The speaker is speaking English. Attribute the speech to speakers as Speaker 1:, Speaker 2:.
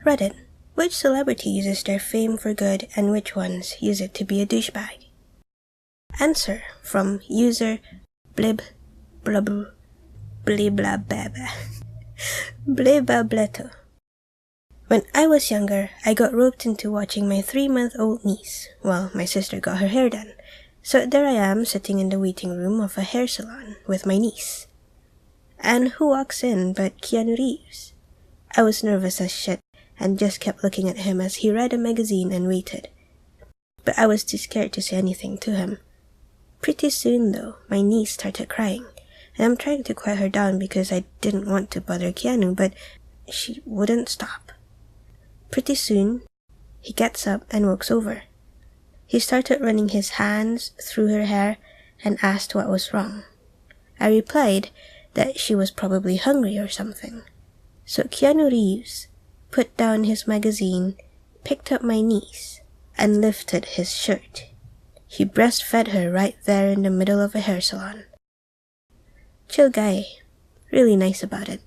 Speaker 1: Reddit. Which celebrity uses their fame for good and which ones use it to be a douchebag? Answer from user blib blub bliblababa blibableto. When I was younger, I got roped into watching my 3-month-old niece while my sister got her hair done. So there I am sitting in the waiting room of a hair salon with my niece. And who walks in but Keanu Reeves? I was nervous as shit and just kept looking at him as he read a magazine and waited. But I was too scared to say anything to him. Pretty soon though, my niece started crying, and I'm trying to quiet her down because I didn't want to bother Keanu, but she wouldn't stop. Pretty soon, he gets up and walks over. He started running his hands through her hair and asked what was wrong. I replied that she was probably hungry or something. So Keanu Reeves put down his magazine, picked up my niece, and lifted his shirt. He breastfed her right there in the middle of a hair salon. Chill guy. Really nice about it.